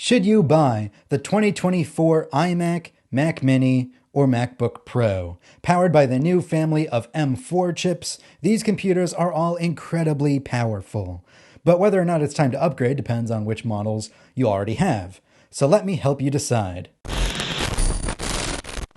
Should you buy the 2024 iMac, Mac Mini, or MacBook Pro? Powered by the new family of M4 chips, these computers are all incredibly powerful. But whether or not it's time to upgrade depends on which models you already have. So let me help you decide.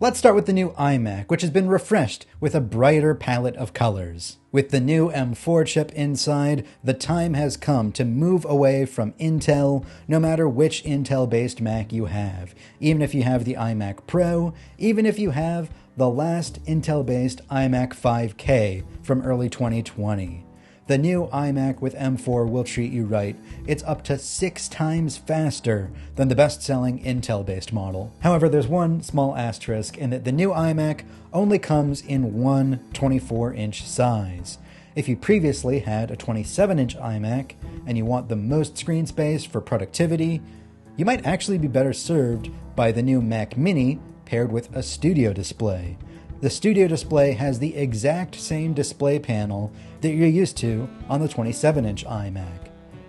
Let's start with the new iMac, which has been refreshed with a brighter palette of colors. With the new M4 chip inside, the time has come to move away from Intel, no matter which Intel-based Mac you have. Even if you have the iMac Pro, even if you have the last Intel-based iMac 5K from early 2020. The new iMac with M4 will treat you right. It's up to 6 times faster than the best-selling Intel-based model. However, there's one small asterisk in that the new iMac only comes in one 24-inch size. If you previously had a 27-inch iMac and you want the most screen space for productivity, you might actually be better served by the new Mac Mini paired with a studio display. The Studio display has the exact same display panel that you're used to on the 27-inch iMac.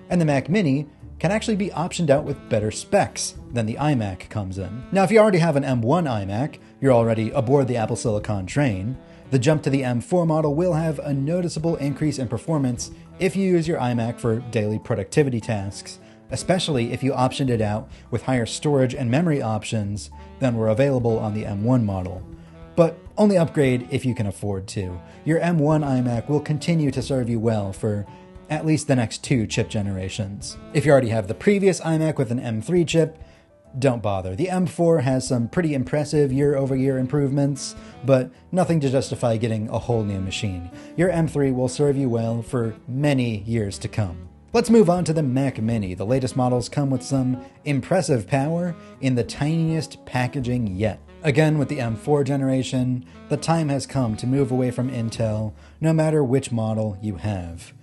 And the Mac Mini can actually be optioned out with better specs than the iMac comes in. Now, if you already have an M1 iMac, you're already aboard the Apple Silicon train. The jump to the M4 model will have a noticeable increase in performance if you use your iMac for daily productivity tasks, especially if you optioned it out with higher storage and memory options than were available on the M1 model. But only upgrade if you can afford to. Your M1 iMac will continue to serve you well for at least the next 2 chip generations. If you already have the previous iMac with an M3 chip, don't bother. The M4 has some pretty impressive year-over-year improvements, but nothing to justify getting a whole new machine. Your M3 will serve you well for many years to come. Let's move on to the Mac Mini. The latest models come with some impressive power in the tiniest packaging yet. Again, with the M4 generation, the time has come to move away from Intel, no matter which model you have.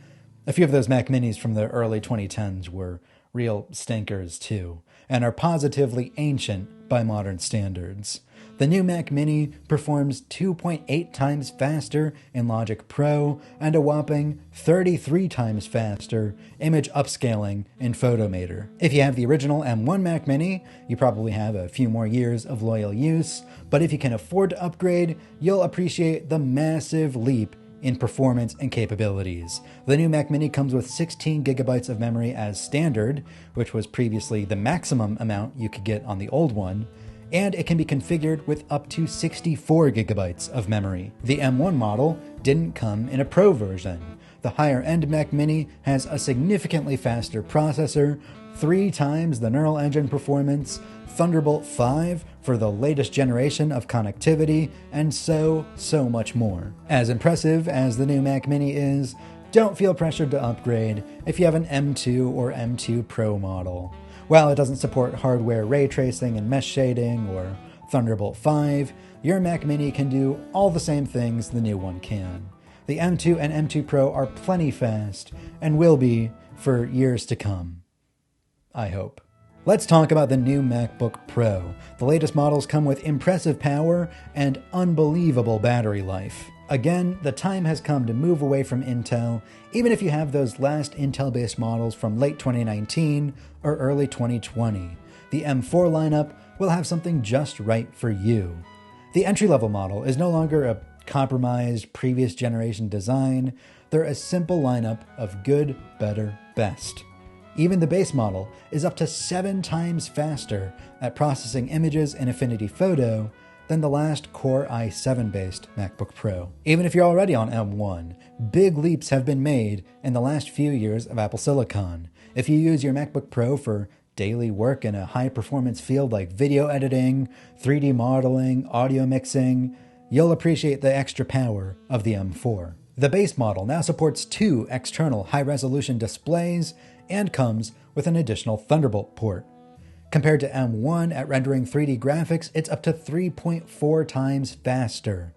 A few of those Mac Minis from the early 2010s were real stinkers too, and are positively ancient by modern standards. The new Mac Mini performs 2.8 times faster in Logic Pro and a whopping 33 times faster image upscaling in Photomator. If you have the original M1 Mac Mini, you probably have a few more years of loyal use, but if you can afford to upgrade, you'll appreciate the massive leap in performance and capabilities. The new Mac Mini comes with 16 gigabytes of memory as standard, which was previously the maximum amount you could get on the old one, and it can be configured with up to 64 gigabytes of memory. The M1 model didn't come in a Pro version. The higher-end Mac Mini has a significantly faster processor, 3 times the neural engine performance, Thunderbolt 5 for the latest generation of connectivity, and so much more. As impressive as the new Mac Mini is, don't feel pressured to upgrade if you have an M2 or M2 Pro model. While it doesn't support hardware ray tracing and mesh shading or Thunderbolt 5, your Mac Mini can do all the same things the new one can. The M2 and M2 Pro are plenty fast and will be for years to come. I hope. Let's talk about the new MacBook Pro. The latest models come with impressive power and unbelievable battery life. Again, the time has come to move away from Intel, even if you have those last Intel-based models from late 2019 or early 2020. The M4 lineup will have something just right for you. The entry-level model is no longer a compromised previous generation design. They're a simple lineup of good, better, best. Even the base model is up to 7 times faster at processing images in Affinity Photo than the last Core i7-based MacBook Pro. Even if you're already on M1, big leaps have been made in the last few years of Apple Silicon. If you use your MacBook Pro for daily work in a high-performance field like video editing, 3D modeling, audio mixing, you'll appreciate the extra power of the M4. The base model now supports 2 external high-resolution displays and comes with an additional Thunderbolt port. Compared to M1 at rendering 3D graphics, it's up to 3.4 times faster.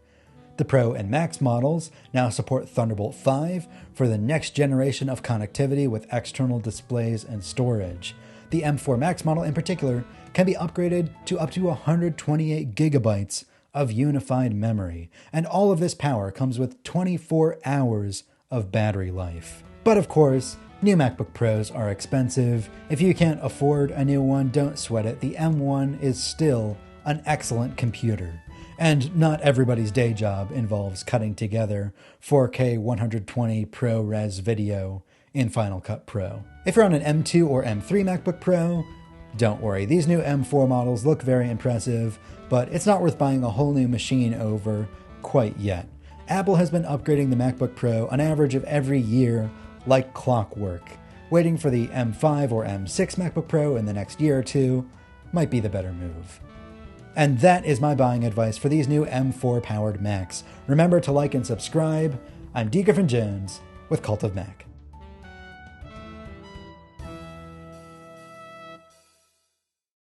The Pro and Max models now support Thunderbolt 5 for the next generation of connectivity with external displays and storage. The M4 Max model in particular can be upgraded to up to 128 gigabytes of unified memory, and all of this power comes with 24 hours of battery life. But of course, New MacBook Pros are expensive. If you can't afford a new one, don't sweat it. The M1 is still an excellent computer. And not everybody's day job involves cutting together 4K 120 ProRes video in Final Cut Pro. If you're on an M2 or M3 MacBook Pro, don't worry. These new M4 models look very impressive, but it's not worth buying a whole new machine over quite yet. Apple has been upgrading the MacBook Pro an average of every year like clockwork. Waiting for the M5 or M6 MacBook Pro in the next year or two might be the better move. And that is my buying advice for these new M4 powered Macs. Remember to like and subscribe. I'm Griffin Jones with Cult of Mac.